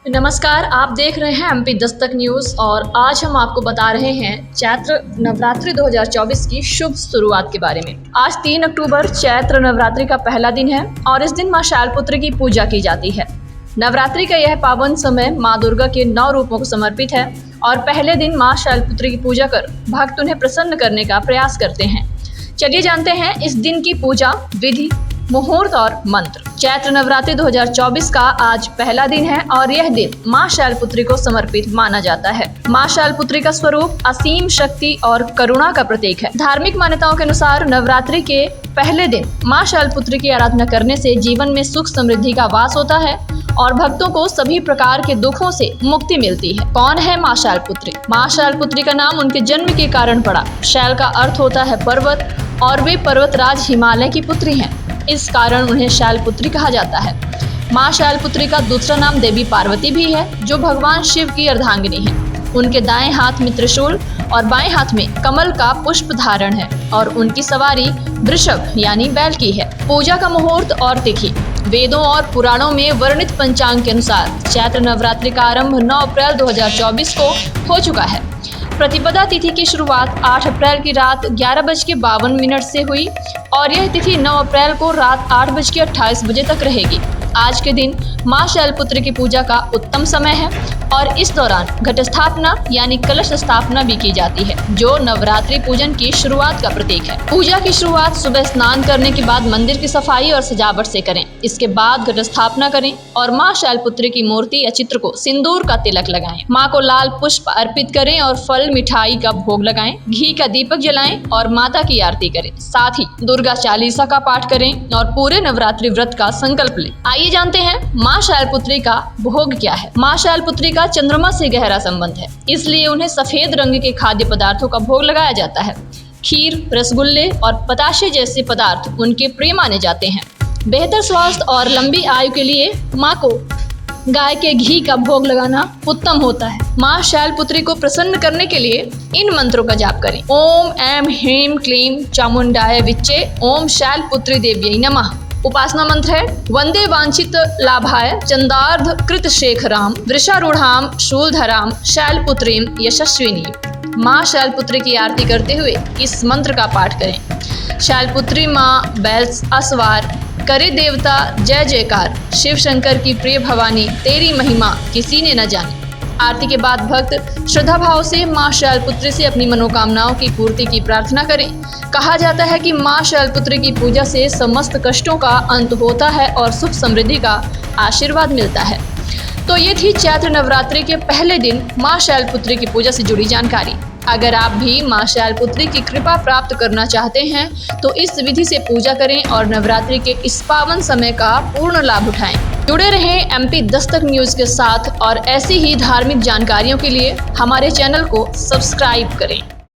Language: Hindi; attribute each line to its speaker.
Speaker 1: नमस्कार, आप देख रहे हैं एमपी दस्तक न्यूज़ और आज हम आपको बता रहे हैं चैत्र नवरात्रि 2024 की शुभ शुरुआत के बारे में। आज 3 अक्टूबर चैत्र नवरात्रि का पहला दिन है और इस दिन मां शैलपुत्री की पूजा की जाती है। नवरात्रि का यह पावन समय मां दुर्गा के 9 रूपों को समर्पित है और पहले दिन मां शैलपुत्री की पूजा कर भक्त उन्हें प्रसन्न करने का प्रयास करते हैं। चलिए जानते हैं इस दिन की पूजा विधि, मुहूर्त और मंत्र। चैत्र नवरात्रि 2024 का आज पहला दिन है और यह दिन मां शैलपुत्री को समर्पित माना जाता है। मां शैलपुत्री का स्वरूप असीम शक्ति और करुणा का प्रतीक है। धार्मिक मान्यताओं के अनुसार नवरात्रि के पहले दिन मां शैलपुत्री की आराधना करने से जीवन में सुख समृद्धि का वास होता है और भक्तों को सभी प्रकार के दुखों से मुक्ति मिलती है। कौन है मां शैलपुत्री? मां शैलपुत्री का नाम उनके जन्म के कारण पड़ा। शैल का अर्थ होता है पर्वत और वे पर्वतराज हिमालय की पुत्री हैं। इस कारण उन्हें शैलपुत्री कहा जाता है। मां शैलपुत्री का दूसरा नाम देवी पार्वती भी है, जो भगवान शिव की अर्धांगिनी है। उनके दाएं हाथ में त्रिशूल और बाएं हाथ में कमल का पुष्प धारण है और उनकी सवारी वृषभ यानी बैल की है। पूजा का मुहूर्त और तिथि। वेदों और पुराणों में वर्णित पंचांग के अनुसार चैत्र नवरात्रि का आरंभ 9 अप्रैल 2024 को हो चुका है। प्रतिपदा तिथि की शुरुआत 8 अप्रैल की रात 11:52 से हुई और यह तिथि 9 अप्रैल को रात 8:28 बजे तक रहेगी। आज के दिन मां शैलपुत्री की पूजा का उत्तम समय है और इस दौरान घट स्थापना यानी कलश स्थापना भी की जाती है, जो नवरात्रि पूजन की शुरुआत का प्रतीक है। पूजा की शुरुआत सुबह स्नान करने के बाद मंदिर की सफाई और सजावट से करें। इसके बाद घट स्थापना करें और मां शैलपुत्री की मूर्ति या चित्र को सिंदूर का तिलक लगाएं। मां को लाल पुष्प अर्पित करें और फल मिठाई का भोग लगाएं। घी का दीपक जलाएं और माता की आरती करें। साथ ही दुर्गा चालीसा का पाठ करें और पूरे नवरात्रि व्रत का संकल्प लें। आइए जानते हैं मां शैलपुत्री का भोग क्या है। मां शैलपुत्री का चंद्रमा से गहरा संबंध है, इसलिए उन्हें सफेद रंग के खाद्य पदार्थों का भोग लगाया जाता है। खीर, रसगुल्ले और बताशे जैसे पदार्थ उनके प्रिय माने जाते हैं। बेहतर स्वास्थ्य और लंबी आयु के लिए मां को गाय के घी का भोग लगाना उत्तम होता है। मां शैलपुत्री को प्रसन्न करने के लिए इन मंत्रों का जाप करें। ओम ऐं ह्रीं क्लीं चामुंडाय विच्चे ओम शैलपुत्री देव्यै नमः। उपासना मंत्र है वंदे वांछित लाभाय चंदार्ध कृत शेखराम वृषारूढ़ाम शूलधराम शैलपुत्रीम यशस्विनी। मां शैलपुत्री की आरती करते हुए इस मंत्र का पाठ करें। शैलपुत्री मां बैल असवार करे देवता जय जयकार। शिव शंकर की प्रिय भवानी तेरी महिमा किसी ने न जानी। आरती के बाद भक्त श्रद्धा भाव से मां शैलपुत्री से अपनी मनोकामनाओं की पूर्ति की प्रार्थना करें। कहा जाता है कि मां शैलपुत्री की पूजा से समस्त कष्टों का अंत होता है और सुख समृद्धि का आशीर्वाद मिलता है। तो ये थी चैत्र नवरात्रि के पहले दिन मां शैलपुत्री की पूजा से जुड़ी जानकारी। अगर आप भी मां शैलपुत्री की कृपा प्राप्त करना चाहते हैं तो इस विधि से पूजा करें और नवरात्रि के इस पावन समय का पूर्ण लाभ उठाएं। जुड़े रहें एमपी दस्तक न्यूज़ के साथ और ऐसी ही धार्मिक जानकारियों के लिए हमारे चैनल को सब्सक्राइब करें।